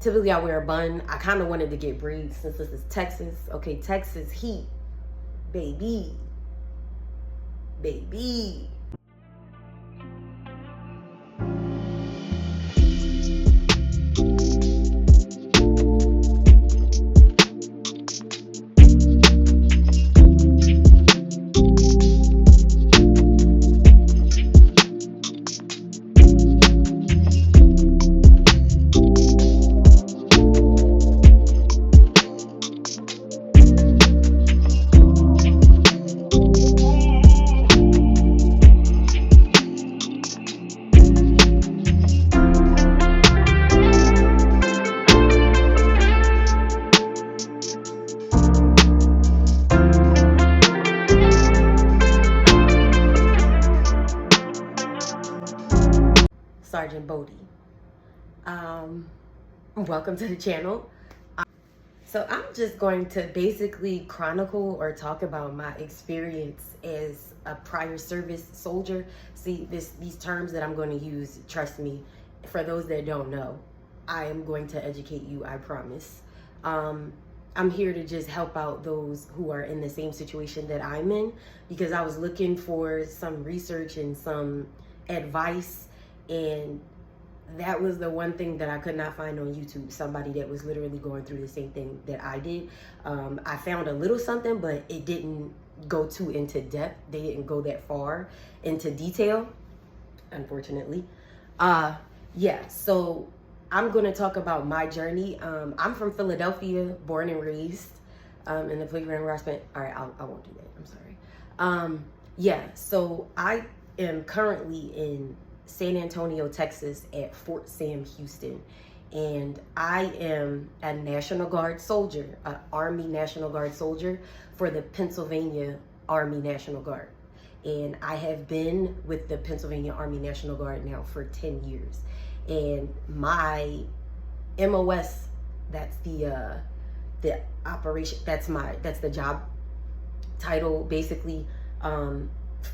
typically I wear a bun. I kind of wanted to get braids since this is Texas. Okay, Texas heat, baby. Sergeant Bodie. Welcome to the channel. So I'm just going to basically chronicle or talk about my experience as a prior service soldier. See, these terms that I'm going to use, trust me, for those that don't know, I am going to educate you, I promise. I'm here to just help out those who are in the same situation that I'm in, because I was looking for some research and some advice, and that was the one thing that I could not find on YouTube, somebody that was literally going through the same thing that I did. I found a little something, but it didn't go too into depth. They didn't go that far into detail, unfortunately. Yeah, so I'm going to talk about my journey. I'm from Philadelphia, born and raised, in the playground where I spent, all right, I won't do that, I'm sorry. Yeah, so I am currently in San Antonio, Texas at Fort Sam, Houston. And I am a National Guard soldier, an Army National Guard soldier for the Pennsylvania Army National Guard. And I have been with the Pennsylvania Army National Guard now for 10 years. And my MOS, that's the operation, that's the job title basically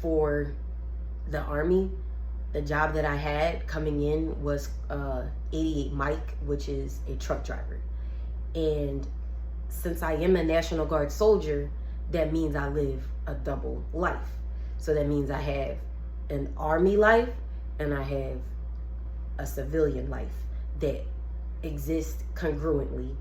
for the Army. The job that I had coming in was 88 Mike, which is a truck driver. And since I am a National Guard soldier, that means I live a double life. So that means I have an Army life and I have a civilian life that exists congruently.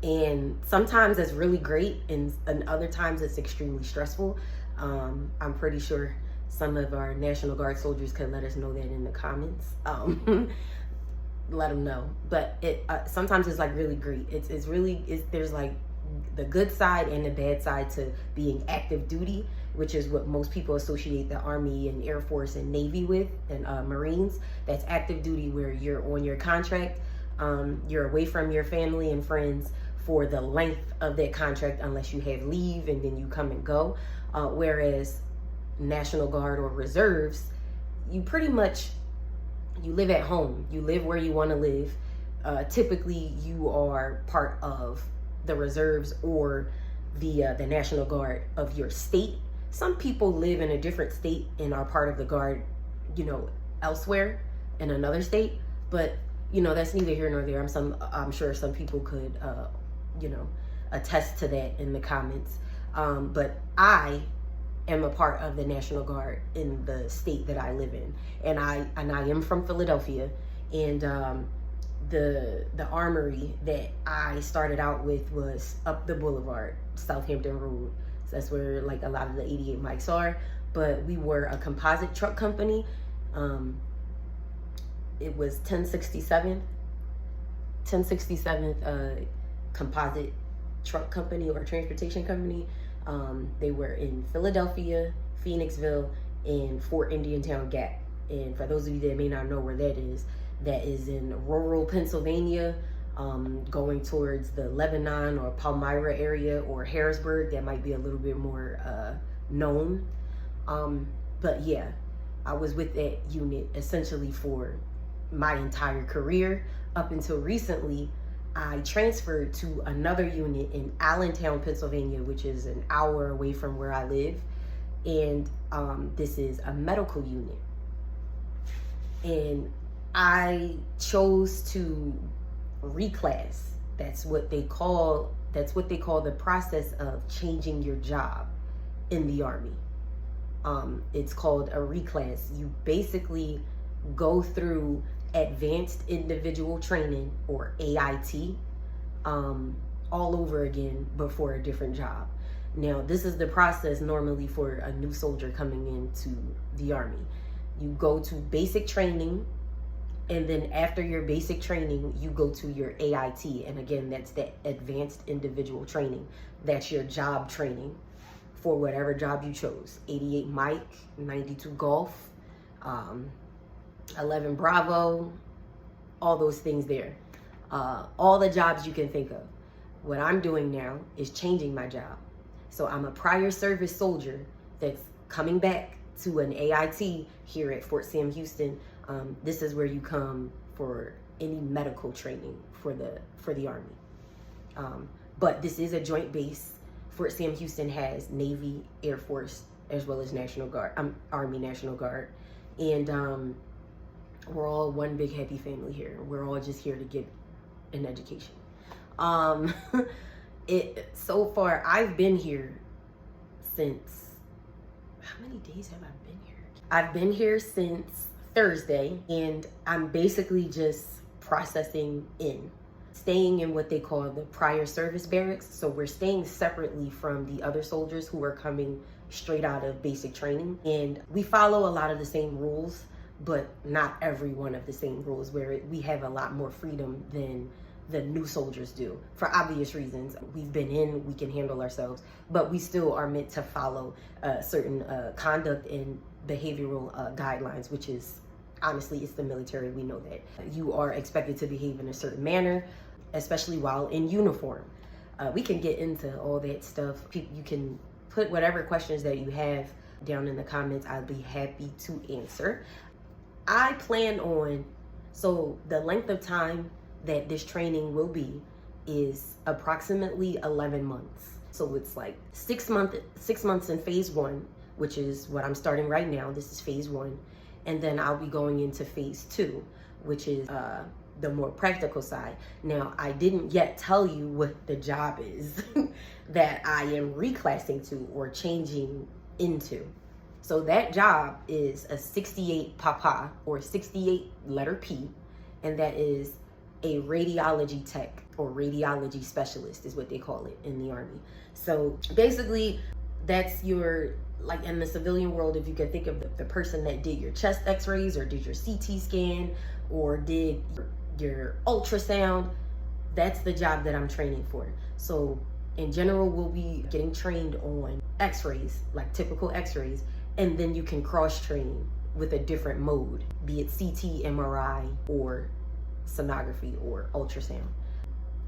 And sometimes that's really great, and other times it's extremely stressful. I'm pretty sure some of our National Guard soldiers could let us know that in the comments. Let them know. But it sometimes it's like really great. There's like the good side and the bad side to being active duty, which is what most people associate the Army and Air Force and Navy with, and Marines. That's active duty, where you're on your contract. You're away from your family and friends for the length of that contract, unless you have leave and then you come and go. Whereas National Guard or reserves, you pretty much, you live at home. You live where you want to live. Typically, you are part of the reserves or the National Guard of your state. Some people live in a different state and are part of the Guard, elsewhere in another state. But that's neither here nor there. I'm sure some people could attest to that in the comments. But I am a part of the National Guard in the state that I live in, and I am from Philadelphia. And the armory that I started out with was up the boulevard, Southampton Road. So that's where like a lot of the 88 mics are. But we were a composite truck company. It was 1067th composite truck company or transportation company. They were in Philadelphia, Phoenixville, and Fort Indiantown Gap. And for those of you that may not know where that is in rural Pennsylvania, going towards the Lebanon or Palmyra area, or Harrisburg, that might be a little bit more known. But yeah, I was with that unit essentially for my entire career up until recently. I transferred to another unit in Allentown, Pennsylvania, which is an hour away from where I live. And this is a medical unit. And I chose to reclass. That's what they call the process of changing your job in the Army. It's called a reclass. You basically go through advanced individual training, or AIT, all over again, but for a different job. Now, this is the process normally for a new soldier coming into the Army. You go to basic training, and then after your basic training, you go to your AIT. And again, that's the advanced individual training. That's your job training for whatever job you chose. 88 Mike, 92 Golf, 11 Bravo, all those things there. All the jobs you can think of. What I'm doing now is changing my job. So I'm a prior service soldier that's coming back to an AIT here at Fort Sam Houston. This is where you come for any medical training for the Army. But this is a joint base. Fort Sam Houston has Navy, Air Force, as well as National Guard, Army National Guard. And we're all one big happy family here. We're all just here to get an education. So far, I've been here since, how many days have I been here? I've been here since Thursday, and I'm basically just processing in, staying in what they call the prior service barracks. So we're staying separately from the other soldiers who are coming straight out of basic training. And we follow a lot of the same rules, but not every one of the same rules, where we have a lot more freedom than the new soldiers do, for obvious reasons. We've been in, we can handle ourselves, but we still are meant to follow certain conduct and behavioral guidelines, which is, honestly, it's the military. We know that. You are expected to behave in a certain manner, especially while in uniform. We can get into all that stuff. You can put whatever questions that you have down in the comments. I'll be happy to answer. I plan on, so the length of time that this training will be is approximately 11 months. So it's like 6 months in phase 1, which is what I'm starting right now. This is phase 1. And then I'll be going into phase 2, which is the more practical side. Now, I didn't yet tell you what the job is that I am reclassing to or changing into. So that job is a 68 Papa, or 68 letter P, and that is a radiology tech, or radiology specialist is what they call it in the Army. So basically, that's your, like in the civilian world, if you can think of the person that did your chest x-rays, or did your CT scan, or did your ultrasound, that's the job that I'm training for. So in general, we'll be getting trained on x-rays, like typical x-rays, and then you can cross-train with a different mode, be it CT, MRI, or sonography, or ultrasound.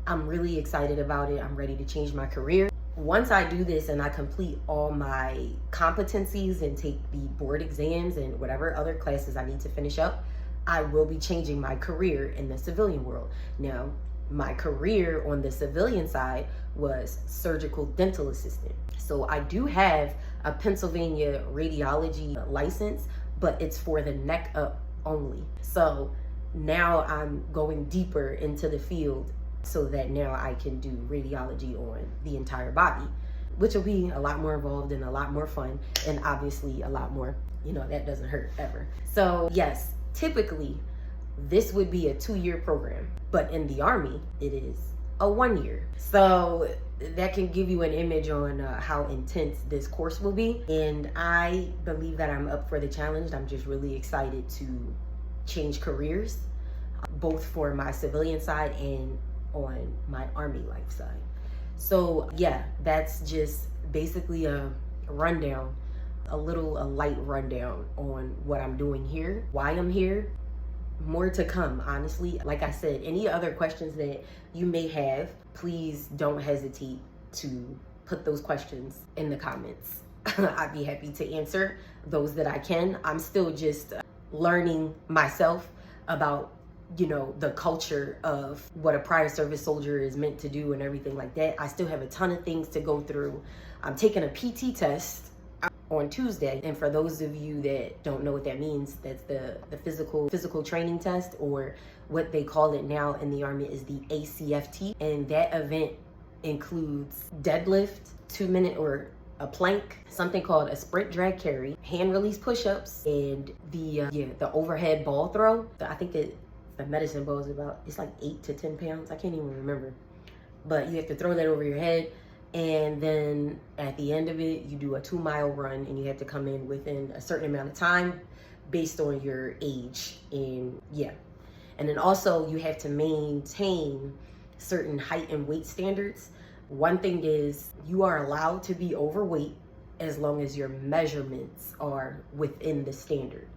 I'm really excited about it. I'm ready to change my career. Once I do this and I complete all my competencies and take the board exams and whatever other classes I need to finish up, I will be changing my career in the civilian world. Now, my career on the civilian side was surgical dental assistant. So I do have a Pennsylvania radiology license, but it's for the neck up only. So now I'm going deeper into the field, so that now I can do radiology on the entire body, which will be a lot more involved and a lot more fun, and obviously a lot more, that doesn't hurt ever. So yes, typically this would be a 2-year program, but in the Army it is a 1 year. So that can give you an image on how intense this course will be, and I believe that I'm up for the challenge. I'm just really excited to change careers, both for my civilian side and on my Army life side. So yeah, that's just basically a rundown, a light rundown on what I'm doing here, why I'm here. More to come, honestly. Like I said, any other questions that you may have, please don't hesitate to put those questions in the comments. I'd be happy to answer those that I can. I'm still just learning myself about the culture of what a prior service soldier is meant to do and everything like that. I still have a ton of things to go through. I'm taking a PT test. on Tuesday. And for those of you that don't know what that means, that's the physical training test, or what they call it now in the Army is the ACFT. And that event includes deadlift, 2-minute or a plank, something called a sprint drag carry, hand release push-ups, and the overhead ball throw. I think that the medicine ball is it's like 8 to 10 pounds. I can't even remember. But you have to throw that over your head. And then at the end of it, you do a 2-mile run, and you have to come in within a certain amount of time based on your age. And and then also you have to maintain certain height and weight standards. One thing is, you are allowed to be overweight as long as your measurements are within the standard.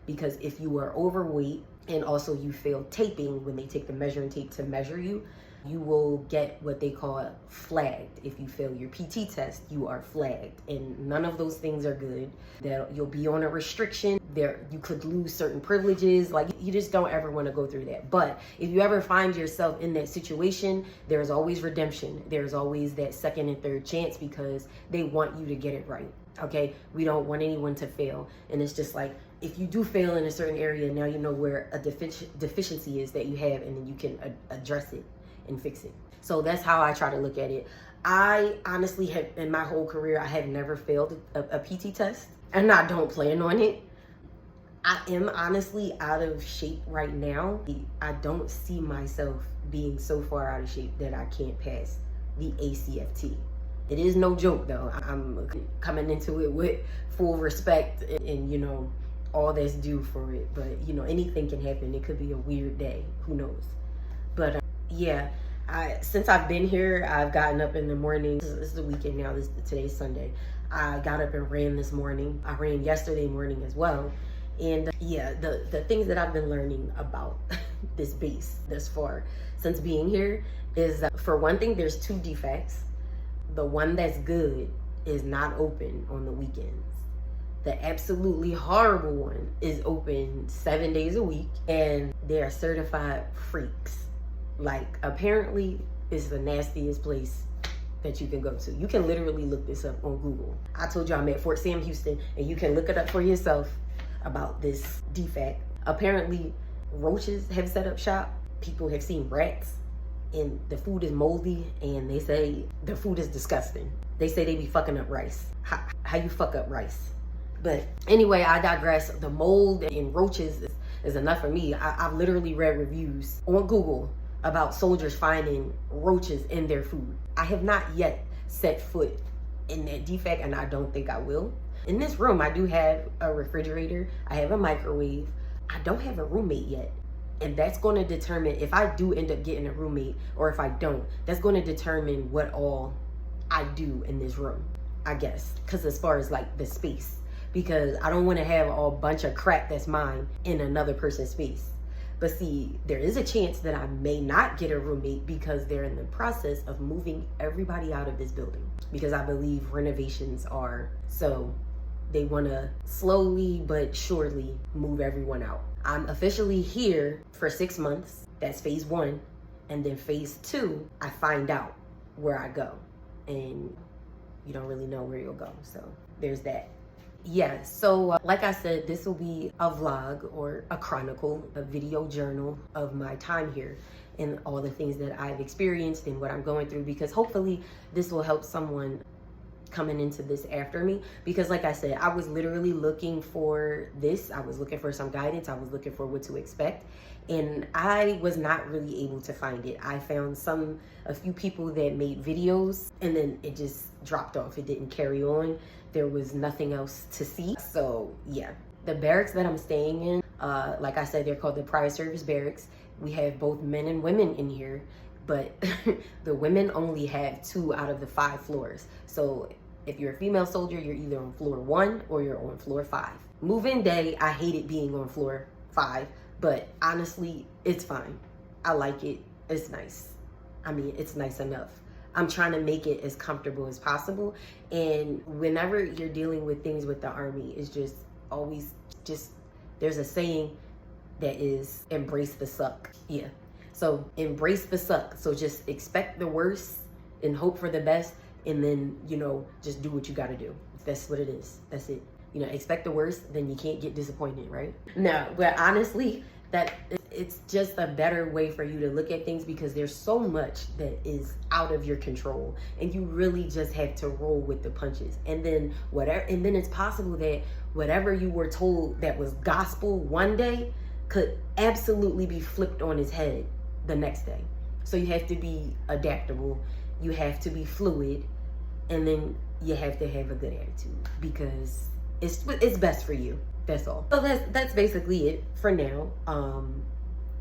Because if you are overweight and also you fail taping, when they take the measuring tape to measure you, you will get what they call flagged. If you fail your PT test, you are flagged, and none of those things are good. That you'll be on a restriction. You could lose certain privileges. Like, you just don't ever want to go through that. But if you ever find yourself in that situation, there's always redemption. There's always that second and third chance, because they want you to get it right. Okay, we don't want anyone to fail. And it's just like, if you do fail in a certain area, now you know where a deficiency is that you have, and then you can address it and fix it. So that's how I try to look at it. I honestly have, in my whole career, I have never failed a PT test, and I don't plan on it. I am honestly out of shape right now. I don't see myself being so far out of shape that I can't pass the ACFT. It is no joke though. I'm coming into it with full respect and you know, all that's due for it. But you know, anything can happen. It could be a weird day. Who knows? But yeah, since I've been here, I've gotten up in the morning. This is the weekend now. Today's Sunday. I got up and ran this morning. I ran yesterday morning as well. And yeah, the things that I've been learning about this base thus far since being here is that, for one thing, there's 2 defects. The one that's good is not open on the weekends. The absolutely horrible one is open 7 days a week, and they are certified freaks. Like, apparently it's the nastiest place that you can go to. You can literally look this up on Google. I told you I'm at Fort Sam, Houston, and you can look it up for yourself about this defect. Apparently roaches have set up shop. People have seen rats, and the food is moldy, and they say the food is disgusting. They say they be fucking up rice. How you fuck up rice? But anyway, I digress. The mold and roaches is enough for me. I've literally read reviews on Google about soldiers finding roaches in their food. I have not yet set foot in that defect, and I don't think I will. In this room, I do have a refrigerator. I have a microwave. I don't have a roommate yet. And that's going to determine if I do end up getting a roommate, or if I don't. That's going to determine what all I do in this room, I guess. Because as far as like the space, because I don't want to have a bunch of crap that's mine in another person's space. But see, there is a chance that I may not get a roommate, because they're in the process of moving everybody out of this building, because I believe renovations are, so they want to slowly but surely move everyone out. I'm officially here for 6 months. That's phase 1. And then phase 2, I find out where I go. And you don't really know where you'll go. So there's that. Yeah, so like I said, this will be a vlog or a chronicle, a video journal of my time here and all the things that I've experienced and what I'm going through, because hopefully this will help someone coming into this after me. Because like I said, I was literally looking for this. I was looking for some guidance. I was looking for what to expect, and I was not really able to find it. I found a few people that made videos, and then it just dropped off. It didn't carry on. There was nothing else to see. So yeah, the barracks that I'm staying in, like I said, they're called the prior service barracks. We have both men and women in here, but the women only have 2 out of the 5 floors. So if you're a female soldier, you're either on floor 1 or you're on floor 5. Move-in day, I hated being on floor 5, but honestly, it's fine. I like it. It's nice. I mean, it's nice enough. I'm trying to make it as comfortable as possible. And whenever you're dealing with things with the Army, it's just always there's a saying that is, embrace the suck. Yeah. So embrace the suck. So just expect the worst and hope for the best. And then, you know, just do what you got to do. That's what it is. That's it. You know, expect the worst, then you can't get disappointed, right? No, but honestly, that it's just a better way for you to look at things, because there's so much that is out of your control, and you really just have to roll with the punches. And then it's possible that whatever you were told that was gospel one day could absolutely be flipped on its head the next day. So you have to be adaptable, you have to be fluid, and then you have to have a good attitude, because it's best for you. That's all. So that's basically it for now.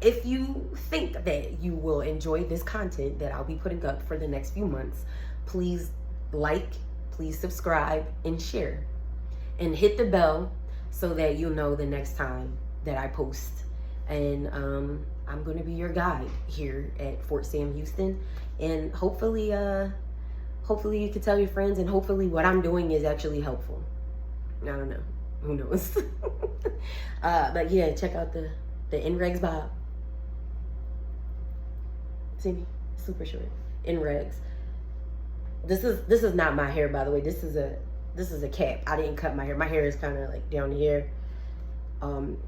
If you think that you will enjoy this content that I'll be putting up for the next few months, please like, please subscribe, and share. And hit the bell so that you'll know the next time that I post. And I'm going to be your guide here at Fort Sam Houston. And hopefully you can tell your friends, and hopefully what I'm doing is actually helpful. I don't know. Who knows? But yeah, check out the NREGS bob. See me? Super short. NREGS. This is not my hair, by the way. This is a cap. I didn't cut my hair. My hair is kind of like down here.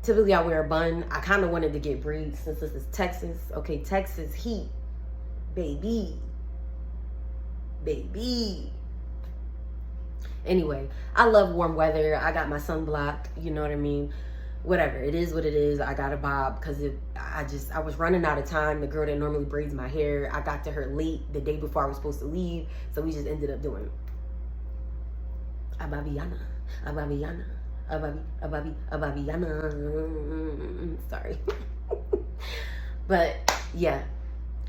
Typically I wear a bun. I kind of wanted to get braids since this is Texas. Okay, Texas heat. Baby. Anyway, I love warm weather. I got my sunblock, you know what I mean? Whatever, it is what it is. I got a bob because I was running out of time. The girl that normally braids my hair, I got to her late the day before I was supposed to leave, so we just ended up doing Ababiana. Sorry. But yeah,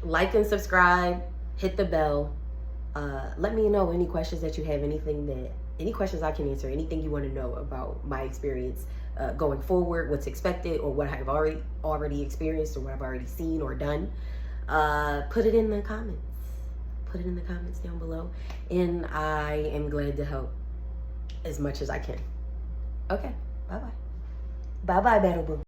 like and subscribe, hit the bell. Let me know any questions that you have, any questions I can answer, anything you want to know about my experience going forward, what's expected, or what I've already experienced, or what I've already seen or done. Put it in the comments. Put it in the comments down below, and I am glad to help as much as I can. Okay, bye-bye. Bye-bye, Battle Boo.